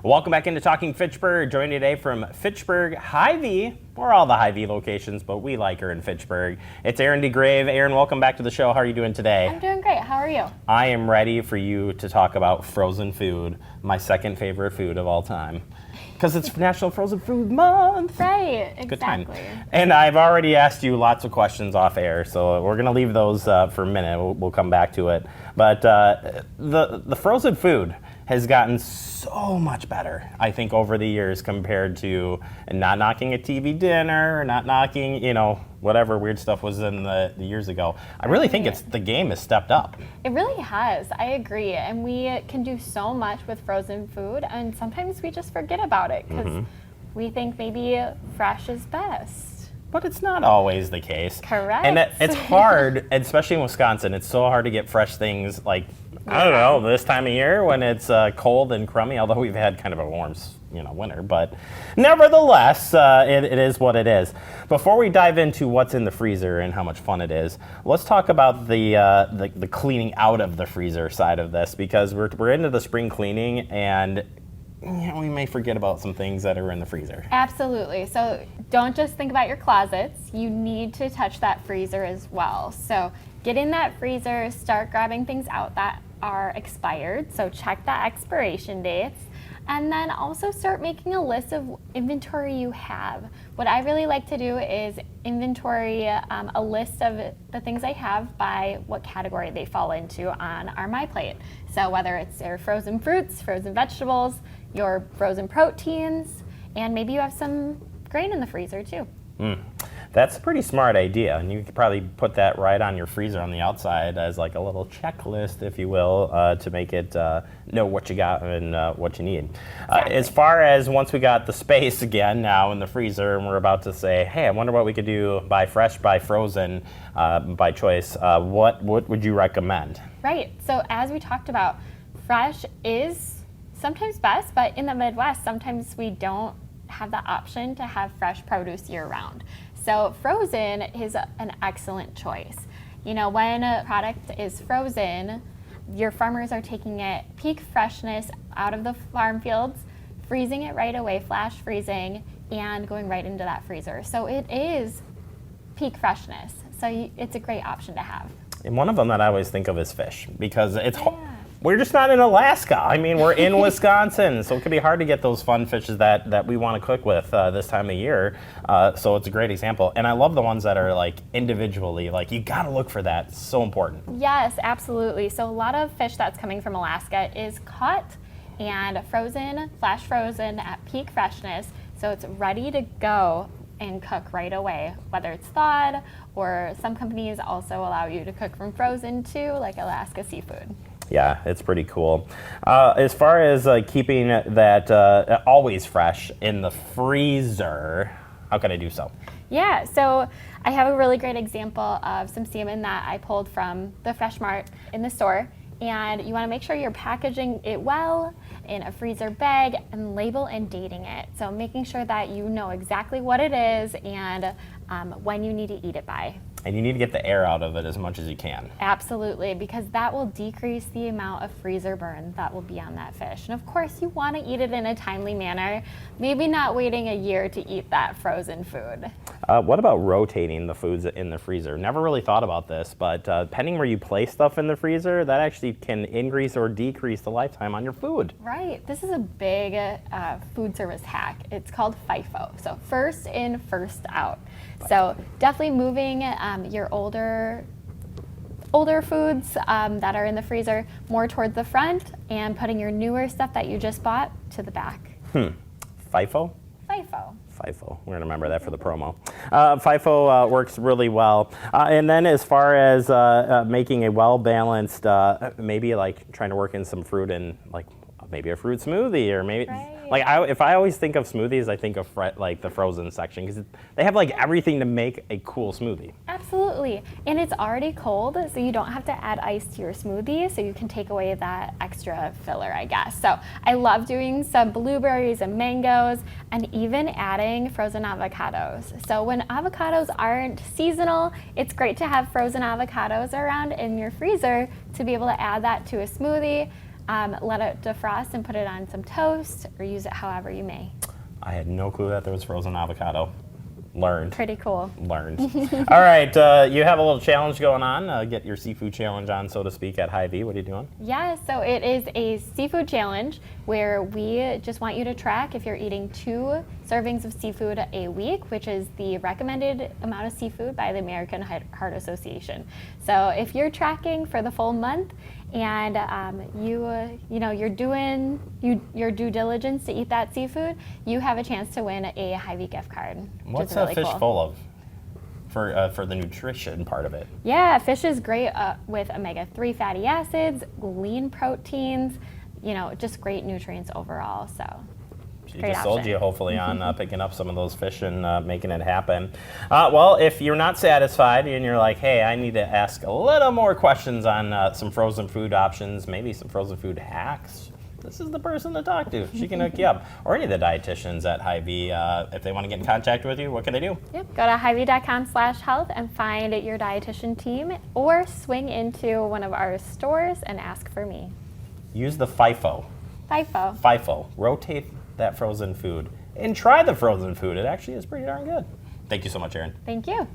Welcome back into Talking Fitchburg. Joining today from Fitchburg, Hy-Vee, or all the Hy-Vee locations, but we like her in Fitchburg. It's Aaron DeGrave. Aaron, welcome back to the show. How are you doing today? I'm doing great. How are you? I am ready for you to talk about frozen food, my second favorite food of all time. Because it's National Frozen Food Month. Right, exactly. Good time. And I've already asked you lots of questions off air, so we're going to leave those for a minute. We'll come back to it. But the frozen food has gotten so much better, I think, over the years compared to not knocking a TV dinner or not knocking, whatever weird stuff was in the years ago. I really think the game has stepped up. It really has. I agree. And we can do so much with frozen food, and sometimes we just forget about it because we think maybe fresh is best. But it's not always the case. Correct. And it's hard, especially in Wisconsin, it's so hard to get fresh things like, I don't know, this time of year when it's cold and crummy, although we've had kind of a warm winter. But nevertheless, it is what it is. Before we dive into what's in the freezer and how much fun it is, let's talk about the cleaning out of the freezer side of this, because we're into the spring cleaning and we may forget about some things that are in the freezer. Absolutely. So don't just think about your closets. You need to touch that freezer as well. So get in that freezer, start grabbing things out that are expired. So check the expiration dates. And then also start making a list of inventory you have. What I really like to do is inventory a list of the things I have by what category they fall into on our My Plate. So whether it's your frozen fruits, frozen vegetables, your frozen proteins, and maybe you have some grain in the freezer too. That's a pretty smart idea, and you could probably put that right on your freezer on the outside as like a little checklist, if you will, to make it know what you got and what you need. Exactly. As far as once we got the space again now in the freezer, and we're about to say, hey, I wonder what we could do, buy fresh, buy frozen, by choice, what would you recommend? Right, so as we talked about, fresh is sometimes best, but in the Midwest, sometimes we don't have the option to have fresh produce year-round. So frozen is an excellent choice. When a product is frozen, your farmers are taking it peak freshness out of the farm fields, freezing it right away, flash freezing, and going right into that freezer. So it is peak freshness. So it's a great option to have. And one of them that I always think of is fish, because we're just not in Alaska. I mean, we're in Wisconsin, so it can be hard to get those fun fishes that we want to cook with this time of year. So it's a great example. And I love the ones that are like individually, like you got to look for that. It's so important. Yes, absolutely. So a lot of fish that's coming from Alaska is caught and frozen, flash frozen at peak freshness. So it's ready to go and cook right away, whether it's thawed, or some companies also allow you to cook from frozen too, like Alaska Seafood. Yeah, it's pretty cool. As far as keeping that always fresh in the freezer, how can I do so? Yeah, so I have a really great example of some salmon that I pulled from the Fresh Mart in the store. And you want to make sure you're packaging it well in a freezer bag and label and dating it. So making sure that you know exactly what it is and when you need to eat it by. And you need to get the air out of it as much as you can. Absolutely, because that will decrease the amount of freezer burn that will be on that fish. And of course, you want to eat it in a timely manner, maybe not waiting a year to eat that frozen food. What about rotating the foods in the freezer? Never really thought about this, but depending where you place stuff in the freezer, that actually can increase or decrease the lifetime on your food. Right. This is a big food service hack. It's called FIFO. So first in, first out. So definitely moving your older foods that are in the freezer more toward the front and putting your newer stuff that you just bought to the back. FIFO? FIFO. FIFO. We're going to remember that for the promo. FIFO works really well. And then as far as making a well-balanced, maybe like trying to work in some fruit in like maybe a fruit smoothie, or maybe like if I always think of smoothies, I think of like the frozen section, because they have like everything to make a cool smoothie. Absolutely, and it's already cold, so you don't have to add ice to your smoothie, so you can take away that extra filler, I guess. So I love doing some blueberries and mangoes, and even adding frozen avocados. So when avocados aren't seasonal, it's great to have frozen avocados around in your freezer to be able to add that to a smoothie. let it defrost and put it on some toast or use it however you may. I had no clue that there was frozen avocado. Learned. Pretty cool. Learned. All right, you have a little challenge going on. Get your seafood challenge on, so to speak, at Hy-Vee. What are you doing? Yeah, so it is a seafood challenge where we just want you to track if you're eating 2 servings of seafood a week, which is the recommended amount of seafood by the American Heart Association. So if you're tracking for the full month and you're doing your due diligence to eat that seafood, you have a chance to win a Hy-Vee gift card. What's really a fish cool. full of for the nutrition part of it? Yeah, fish is great with omega-3 fatty acids, lean proteins, just great nutrients overall. So She great just sold option. you, hopefully, on picking up some of those fish and making it happen. Well, if you're not satisfied and you're like, hey, I need to ask a little more questions on some frozen food options, maybe some frozen food hacks, this is the person to talk to. She can hook you up. Or any of the dietitians at Hy-Vee. If they want to get in contact with you, what can they do? Yep, go to Hy-Vee.com/health and find your dietitian team, or swing into one of our stores and ask for me. Use the FIFO. FIFO. FIFO. Rotate that frozen food and try the frozen food. It actually is pretty darn good. Thank you so much, Erin. Thank you.